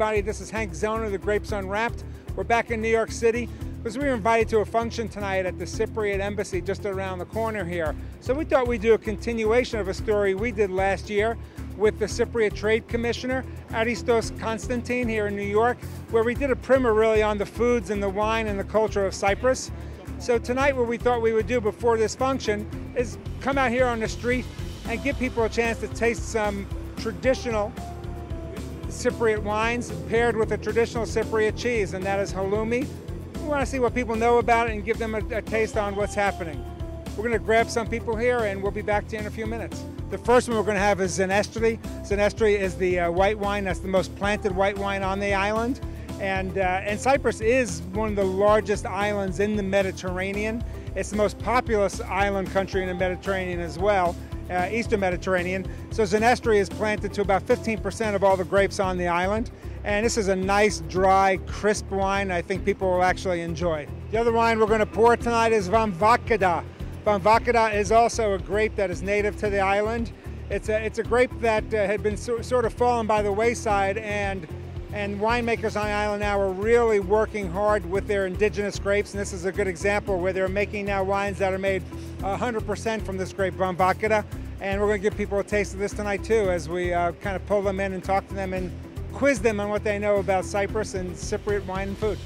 everybody. This is Zona, the Grapes Unwrapped. We're back in New York City because we were invited to a function tonight at the Cypriot Embassy just around the corner here. So we thought we'd do a continuation of a story we did last year with the Cypriot Trade Commissioner, Aristos Constantine, here in New York, where we did a primer really on the foods and the wine and the culture of Cyprus. So tonight what we thought we would do before this function is come out here on the street and give people a chance to taste some traditional Cypriot wines paired with a traditional Cypriot cheese, and that is Halloumi. We want to see what people know about it and give them a taste on what's happening. We're going to grab some people here and we'll be back to you in a few minutes. The first one we're going to have is Xynisteri. Xynisteri is the white wine that's the most planted white wine on the island. And Cyprus is one of the largest islands in the Mediterranean. It's the most populous island country in the Mediterranean as well, Eastern Mediterranean. So Xynisteri is planted to about 15% of all the grapes on the island. And this is a nice, dry, crisp wine I think people will actually enjoy. The other wine we're going to pour tonight is Vamvakada. Vamvakada is also a grape that is native to the island. It's a grape that had been sort of fallen by the wayside, and winemakers on the island now are really working hard with their indigenous grapes, and this is a good example where they're making now wines that are made 100% from this grape, Vamvakada, and we're going to give people a taste of this tonight too as we kind of pull them in and talk to them and quiz them on what they know about Cyprus and Cypriot wine and food.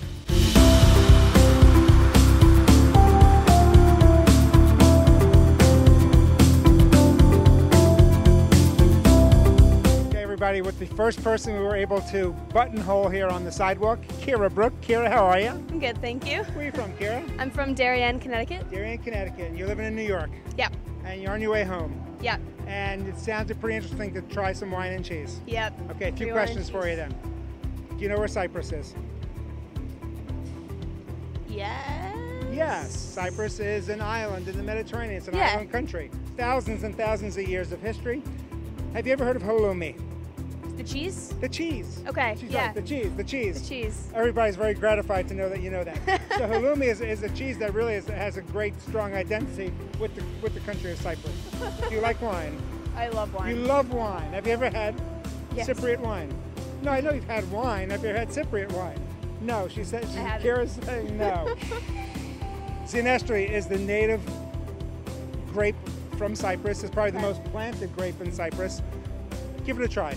Everybody, with the first person we were able to buttonhole here on the sidewalk, Kira Brook. Kira, how are you? I'm good, thank you. Where are you from, Kira? I'm from Darien, Connecticut. Darien, Connecticut, and you're living in New York? Yep. And you're on your way home? Yep. And it sounded pretty interesting to try some wine and cheese? Yep. Okay, two questions for you then. Do you know where Cyprus is? Yes. Yes, Cyprus is an island in the Mediterranean. It's an island country. Thousands and thousands of years of history. Have you ever heard of Halloumi? The cheese? The cheese. Okay, She's yeah. Right, the cheese. The cheese. Everybody's very gratified to know that you know that. So Halloumi is a cheese that really has a great, strong identity with the country of Cyprus. Do you like wine? I love wine. You love wine. Have you ever had Yes. Cypriot wine? No, I know you've had wine. Have you ever had Cypriot wine? No, she said. Kira's saying no. Xynisteri is the native grape from Cyprus. It's probably the most planted grape in Cyprus. Give it a try.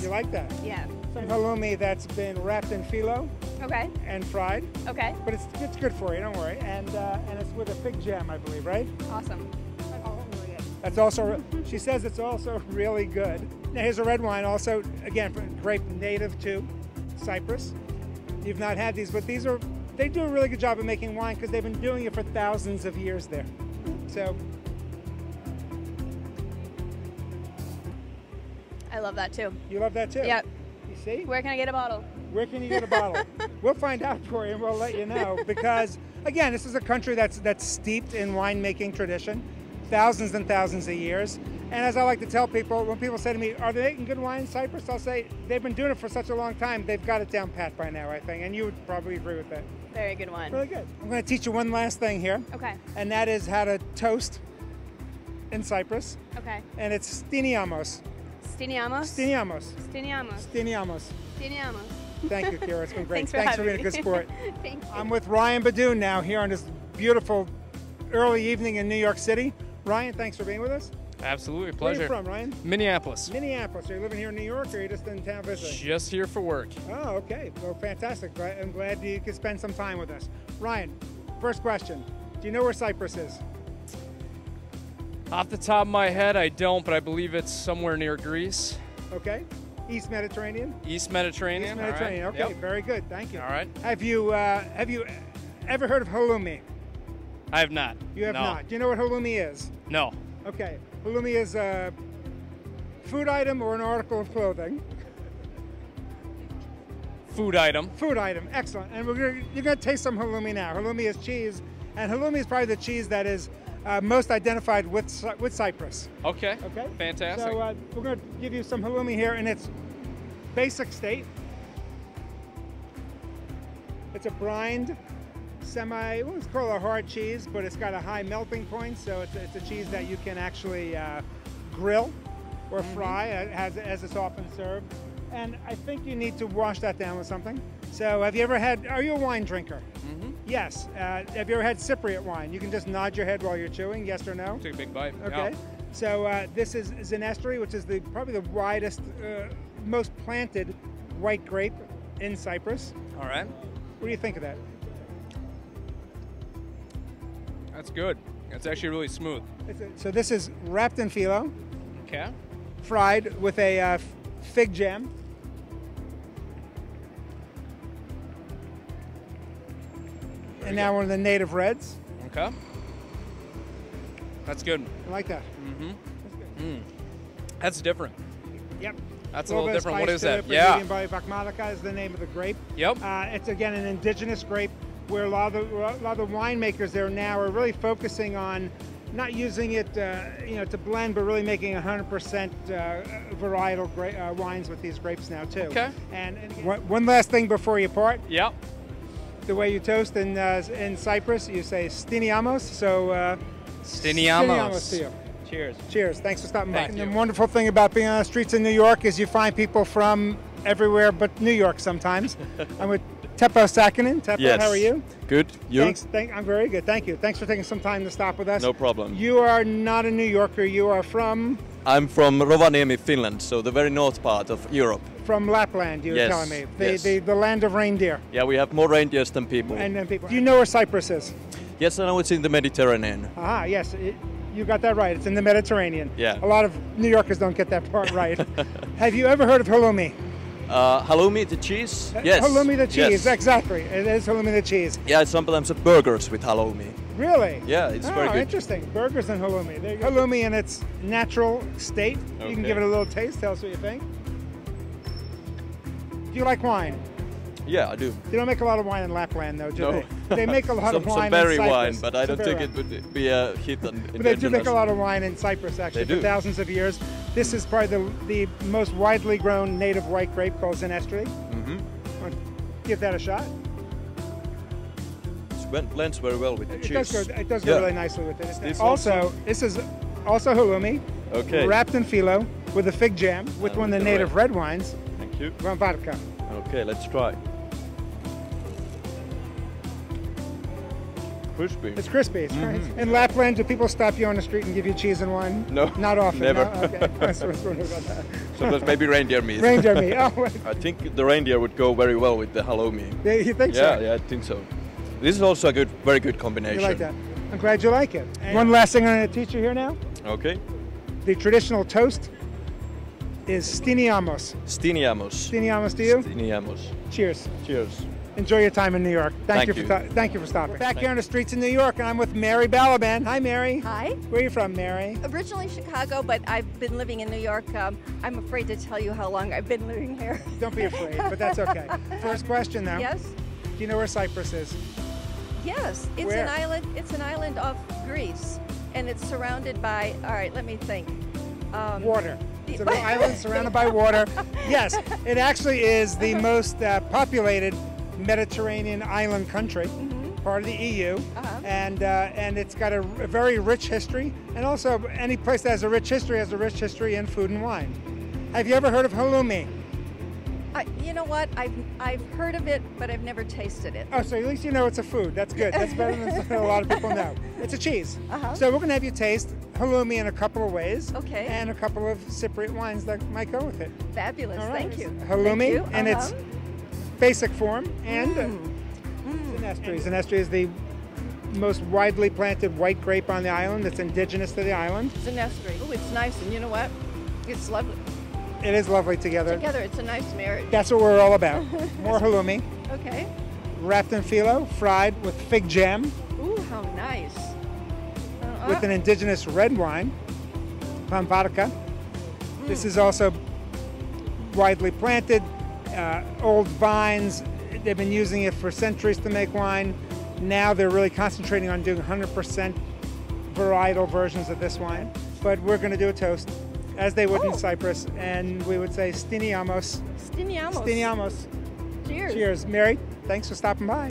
You like that? Yeah. Some halloumi that's been wrapped in phyllo. Okay. And fried. Okay. But it's good for you, don't worry. And it's with a fig jam, I believe, right? Awesome. That's also, she says it's also really good. Now here's a red wine also, again, grape native to Cyprus. You've not had these, but they do a really good job of making wine because they've been doing it for thousands of years there. So. I love that too. You love that too? Yep. You see? Where can I get a bottle? Where can you get a bottle? We'll find out for you and we'll let you know because, again, this is a country that's steeped in winemaking tradition, thousands and thousands of years. And as I like to tell people, when people say to me, are they making good wine in Cyprus? I'll say, they've been doing it for such a long time, they've got it down pat by now, I think. And you would probably agree with that. Very good one. Really good. I'm going to teach you one last thing here. Okay. And that is how to toast in Cyprus. Okay. And it's stiniamos. Stiniamos? Stiniamos. Stiniamos. Stiniamos. Stiniamos. Thank you, Kira. It's been great. Thanks for being a good sport. Thank you. I'm with Ryan Badoon now here on this beautiful early evening in New York City. Ryan, thanks for being with us. Absolutely, pleasure. Where are you from, Ryan? Minneapolis. Minneapolis. Are you living here in New York, or are you just in town visiting? Just here for work. Oh, okay. Well, fantastic. I'm glad you could spend some time with us. Ryan, first question. Do you know where Cyprus is? Off the top of my head, I don't, but I believe it's somewhere near Greece. Okay. East Mediterranean? East Mediterranean. East Mediterranean. All right. Okay, Yep. very good. Thank you. All right. Have you ever heard of halloumi? I have not. You have No. not. Do you know what halloumi is? No. Okay. Halloumi is a food item or an article of clothing. Food item. Food item. Excellent. And you're going to taste some halloumi now. Halloumi is cheese, and halloumi is probably the cheese that is most identified with Cyprus. Okay. Okay. Fantastic. So we're going to give you some halloumi here in its basic state. It's a brined, let's call it a hard cheese, but it's got a high melting point, so it's a cheese that you can actually grill. or fry, as it's often served. And I think you need to wash that down with something. So have you ever had, are you a wine drinker? Yes. Have you ever had Cypriot wine? You can just nod your head while you're chewing, yes or no? Take a big bite. Okay. Yeah. So this is Xynisteri, which is probably the widest, most planted white grape in Cyprus. All right. What do you think of that? That's good. It's actually really smooth. So this is wrapped in phyllo, Okay. fried with a fig jam. And now one of the native reds. Okay. That's good. I like that. That's different. Yep. That's a little bit of different. What spice is to that? it, Yeah. Vamvakada is the name of the grape. Yep. It's again an indigenous grape where a lot of the winemakers there now are really focusing on not using it, to blend, but really making 100% varietal wines with these grapes now too. Okay. And one last thing before you part. Yep. The way you toast in Cyprus, you say "stiniamos." So Stiniamos. to you. Cheers. Cheers. Thanks for stopping by. Thank And you. the wonderful thing about being on the streets in New York is you find people from everywhere but New York sometimes. I'm with Teppo Sakinen. Teppo, Yes. how are you? Good. You? Thanks. I'm very good. Thank you. Thanks for taking some time to stop with us. No problem. You are not a New Yorker. You are from I'm from Rovaniemi, Finland, so the very north part of Europe. Lapland. You were Yes, telling me yes. the land of reindeer. Yeah, we have more reindeers than people. And then people. Do you know where Cyprus is? Yes, I know it's in the Mediterranean. Ah, yes. You got that right. It's in the Mediterranean. Yeah. A lot of New Yorkers don't get that part right. Have you ever heard of Halloumi? Halloumi, the cheese? Yes. Halloumi the cheese, Yes. exactly. It is halloumi the cheese. Yeah, it's sometimes burgers with halloumi. Really? Yeah, it's very good. Interesting. Burgers and halloumi. There you go. Halloumi in its natural state. You can Okay. give it a little taste. Tell us what you think. Do you like wine? Yeah, I do. They don't make a lot of wine in Lapland, though, do No. they? They make a lot of wine some berry in Cyprus. wine, but I don't Some think berry it would be a hit in But they do make a lot of wine in Cyprus, actually, They for do. thousands of years. This is probably the most widely grown native white grape called Xynisteri. Want to give that a shot? It blends very well with the cheese. It does go Yeah. really nicely with it. This This is also halloumi, Okay. wrapped in phyllo with a fig jam with one of the the native red wines, Thank you. Vamvakada. Okay, let's try. Crispy. It's crispy. It's nice. In Lapland, do people stop you on the street and give you cheese and wine? No, Not often. never. No? Okay. I was wondering about that. Sometimes maybe reindeer meat. Reindeer meat. Oh, wait. I think the reindeer would go very well with the halloumi. You think Yeah, so? yeah, I think so. This is also a very good combination. You like that? I'm glad you like it. And one last thing I'm going to teach you here now. Okay. The traditional toast is stiniamos. Stiniamos. Stiniamos to you. Stiniamos. Cheers. Cheers. Enjoy your time in New York. Thank you you. for stopping. We're back here on the streets in New York, and I'm with Mary Balaban. Hi, Mary. Hi. Where are you from, Mary? Originally Chicago, but I've been living in New York. I'm afraid to tell you how long I've been living here. Don't be afraid, but that's okay. First question, though. Yes? Do you know where Cyprus is? Yes. It's Where? an island. It's an island off Greece, and it's surrounded by. All right, let me think. Water. It's a little island surrounded by water. Yes, it actually is the most populated Mediterranean island country, part of the EU, and it's got a very rich history. And also, any place that has a rich history in food and wine. Have you ever heard of halloumi? You know what? I've heard of it, but I've never tasted it. Oh, so at least you know it's a food. That's good. That's better than a lot of people know. It's a cheese. Uh-huh. So we're going to have you taste halloumi in a couple of ways. Okay. And a couple of Cypriot wines that might go with it. Fabulous. All right. Thank you. Halloumi Thank you. in its basic form, and Xynisteri. Xynisteri is the most widely planted white grape on the island. It's indigenous to the island. Xynisteri. Oh, it's nice, and you know what? It's lovely. It is lovely together. Together, it's a nice marriage. That's what we're all about. More halloumi, Okay. wrapped in phyllo, fried with fig jam, Ooh, how nice. with an indigenous red wine, Vamvakada. This is also widely planted, old vines. They've been using it for centuries to make wine. Now they're really concentrating on doing 100% varietal versions of this wine. But we're going to do a toast, as they would in Cyprus, and we would say stiniamos. Stiniamos. Stiniamos. Cheers. Cheers. Mary, thanks for stopping by.